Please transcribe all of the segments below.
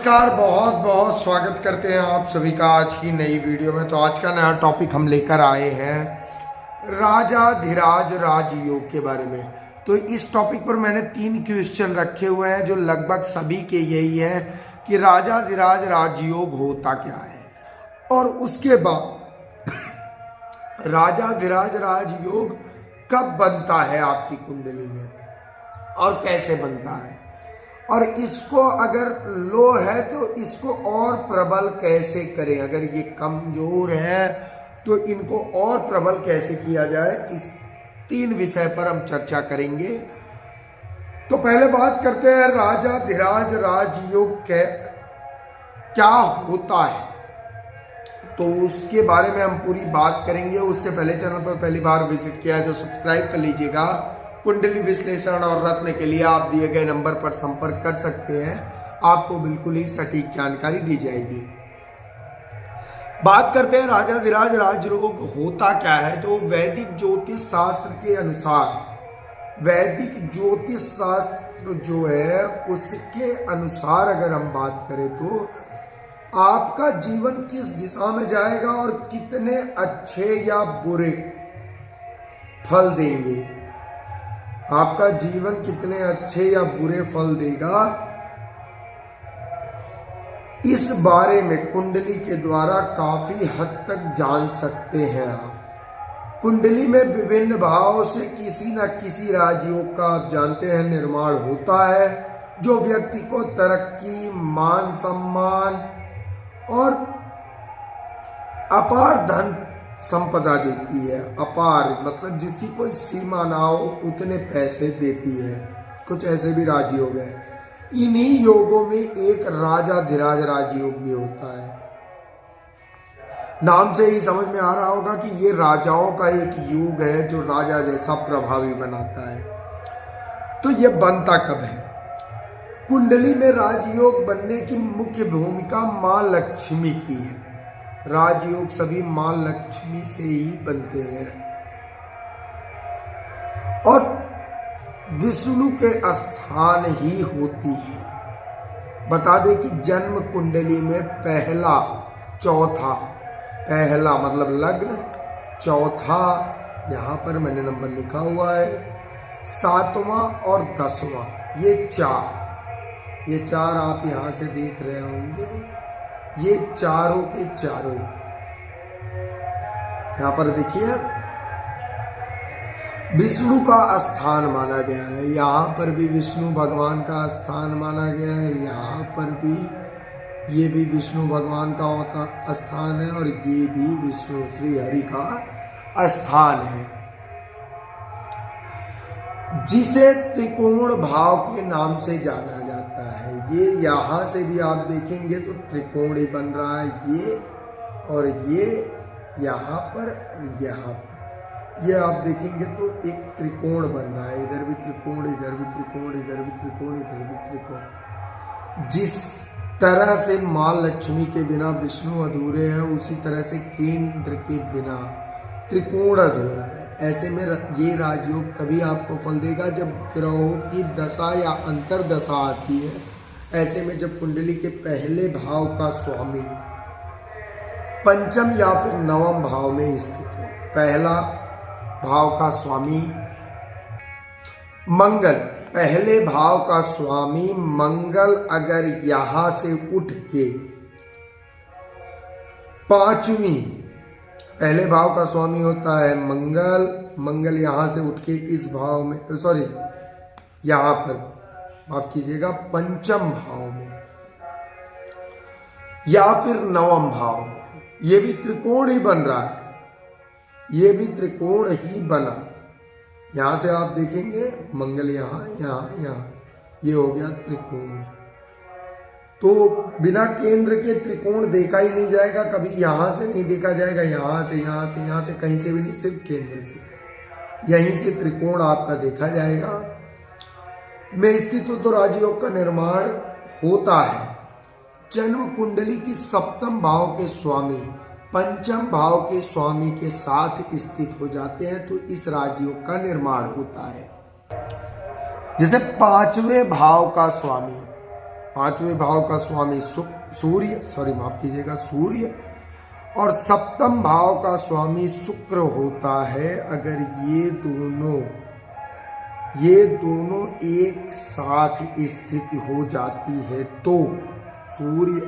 नमस्कार, बहुत बहुत स्वागत करते हैं आप सभी का आज की नई वीडियो में। तो आज का नया टॉपिक हम लेकर आए हैं राजाधिराज राजयोग के बारे में। तो इस टॉपिक पर मैंने 3 क्वेश्चन रखे हुए हैं जो लगभग सभी के यही है कि राजाधिराज राजयोग होता क्या है, और उसके बाद राजाधिराज राजयोग कब बनता है आपकी कुंडली में और कैसे बनता है, और इसको अगर लो है तो इसको और प्रबल कैसे करें, अगर ये कमजोर है तो इनको और प्रबल कैसे किया जाए। इस 3 विषय पर हम चर्चा करेंगे। तो पहले बात करते हैं राजाधिराज राजयोग क्या होता है, तो उसके बारे में हम पूरी बात करेंगे। उससे पहले चैनल पर पहली बार विजिट किया है तो सब्सक्राइब कर लीजिएगा। कुंडली विश्लेषण और रत्न के लिए आप दिए गए नंबर पर संपर्क कर सकते हैं, आपको बिल्कुल ही सटीक जानकारी दी जाएगी। बात करते हैं राजाधिराज राजयोग होता क्या है। तो वैदिक ज्योतिष शास्त्र के अनुसार, वैदिक ज्योतिष शास्त्र जो है उसके अनुसार अगर हम बात करें तो आपका जीवन किस दिशा में जाएगा और कितने अच्छे या बुरे फल देंगे, आपका जीवन कितने अच्छे या बुरे फल देगा, इस बारे में कुंडली के द्वारा काफी हद तक जान सकते हैं आप। कुंडली में विभिन्न भावों से किसी न किसी राजयोग का आप जानते हैं निर्माण होता है, जो व्यक्ति को तरक्की, मान सम्मान और अपार धन संपदा देती है। अपार मतलब जिसकी कोई सीमा ना हो उतने पैसे देती है। कुछ ऐसे भी राजयोग है। इन्हीं योगों में एक राजाधिराज राजयोग भी होता है। नाम से ही समझ में आ रहा होगा कि ये राजाओं का एक योग है जो राजा जैसा प्रभावी बनाता है। तो ये बनता कब है? कुंडली में राजयोग बनने की मुख्य भूमिका मां लक्ष्मी की है। राजयोग सभी मां लक्ष्मी से ही बनते हैं और विष्णु के स्थान ही होती है। बता दें कि जन्म कुंडली में पहला मतलब लग्न, चौथा यहाँ पर मैंने नंबर लिखा हुआ है, 7वां और 10वां, ये चार आप यहाँ से देख रहे होंगे। ये चारों के चारों यहां पर देखिए विष्णु का स्थान माना गया है। यहां पर भी विष्णु भगवान का स्थान माना गया है, यहां पर भी ये भी विष्णु भगवान का स्थान है और ये भी विष्णु श्री हरि का स्थान है, जिसे त्रिकोण भाव के नाम से जाना जाता है। ये यहां से भी आप देखेंगे तो त्रिकोण ही बन रहा है, ये और ये यहाँ पर और यहाँ पर, ये आप देखेंगे तो एक त्रिकोण बन रहा है। इधर भी त्रिकोण, इधर भी त्रिकोण, इधर भी त्रिकोण, इधर भी त्रिकोण। जिस तरह से मां लक्ष्मी के बिना विष्णु अधूरे हैं, उसी तरह से केंद्र के बिना त्रिकोण अधूरा है। ऐसे में ये राजयोग तभी आपको फल देगा जब ग्रहों की दशा या अंतर दशा आती है। ऐसे में जब कुंडली के पहले भाव का स्वामी पंचम या फिर 9वें भाव में स्थित हो, पहला भाव का स्वामी मंगल, पहले भाव का स्वामी मंगल अगर यहां से उठ के 5वीं, पहले भाव का स्वामी होता है मंगल यहां से उठ के इस भाव में, सॉरी यहां पर माफ कीजिएगा, 5म भाव में या फिर 9वें भाव में, ये भी त्रिकोण ही बन रहा है, ये भी त्रिकोण ही बना। यहां से आप देखेंगे मंगल यहां, ये हो गया त्रिकोण। तो बिना केंद्र के त्रिकोण देखा ही नहीं जाएगा, कभी यहां से नहीं देखा जाएगा, यहां से कहीं से भी नहीं, सिर्फ केंद्र से, यहीं से त्रिकोण आपका देखा जाएगा। में स्थित हो तो राजयोग का निर्माण होता है। जन्म कुंडली की 7म भाव के स्वामी 5म भाव के स्वामी के साथ स्थित हो जाते हैं तो इस राजयोग का निर्माण होता है। जैसे 5वें भाव का स्वामी 5वें भाव का स्वामी सूर्य, सॉरी माफ कीजिएगा, सूर्य, और सप्तम भाव का स्वामी शुक्र होता है। अगर ये दोनों एक साथ स्थित हो जाती है तो सूर्य,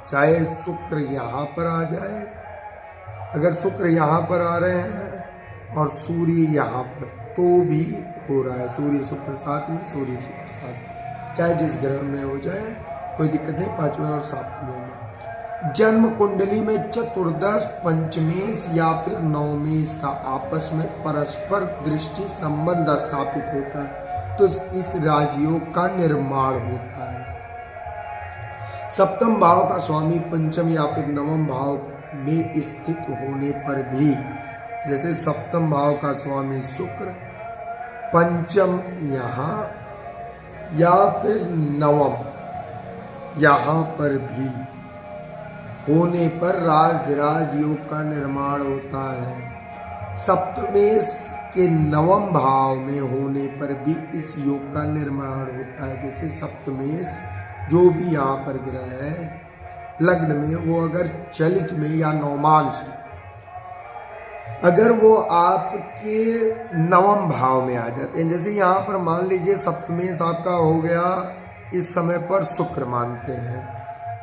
चाहे शुक्र यहाँ पर आ जाए, अगर शुक्र यहाँ पर आ रहे हैं और सूर्य यहाँ पर, तो भी हो रहा है, सूर्य शुक्र साथ में, सूर्य शुक्र साथ में, चाहे जिस ग्रह में हो जाए कोई दिक्कत नहीं। 5वें और 7वें में जन्म कुंडली में चतुर्दश, पंचमेश या फिर नवमेश का आपस में परस्पर दृष्टि संबंध स्थापित होता है तो इस राजयोग का निर्माण होता है। सप्तम भाव का स्वामी पंचम या फिर नवम भाव में स्थित होने पर भी, जैसे सप्तम भाव का स्वामी शुक्र, पंचम यहाँ या फिर नवम यहाँ पर भी होने पर राजधिराज योग का निर्माण होता है। सप्तमेश के नवम भाव में होने पर भी इस योग का निर्माण होता है। जैसे सप्तमेश जो भी यहाँ पर ग्रह है लग्न में, वो अगर चलित में या नवमांश में, अगर वो आपके नवम भाव में आ जाते हैं, जैसे यहाँ पर मान लीजिए सप्तमेश आपका हो गया, इस समय पर शुक्र मानते हैं,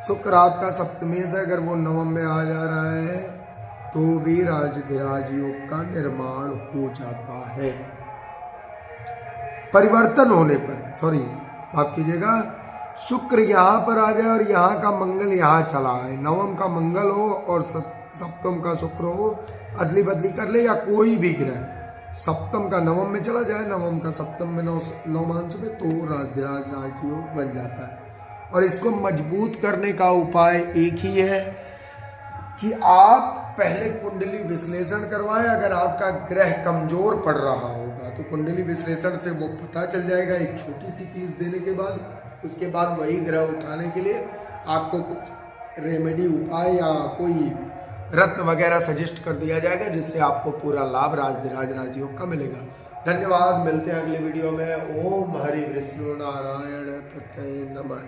शुक्र आपका सप्तमेश है, अगर वो नवम में आ जा रहा है तो भी राजधिराज योग का निर्माण हो जाता है। परिवर्तन होने पर, सॉरी माफ कीजिएगा, शुक्र यहाँ पर आ जाए और यहाँ का मंगल यहाँ चला है, नवम का मंगल हो और सप्तम का शुक्र हो, अदली बदली कर ले, या कोई भी ग्रह सप्तम का नवम में चला जाए, नवम का सप्तम में, नवमांश में, तो राजधिराज राजयोग बन जाता है। और इसको मजबूत करने का उपाय एक ही है कि आप पहले कुंडली विश्लेषण करवाएं। अगर आपका ग्रह कमजोर पड़ रहा होगा तो कुंडली विश्लेषण से वो पता चल जाएगा, एक छोटी सी फीस देने के बाद। उसके बाद वही ग्रह उठाने के लिए आपको कुछ रेमेडी उपाय या कोई रत्न वगैरह सजेस्ट कर दिया जाएगा, जिससे आपको पूरा लाभ राजधिराज राजयोग का मिलेगा। धन्यवाद, मिलते हैं अगले वीडियो में। ओम हरि विष्णु नारायण प्रत्यय नमः।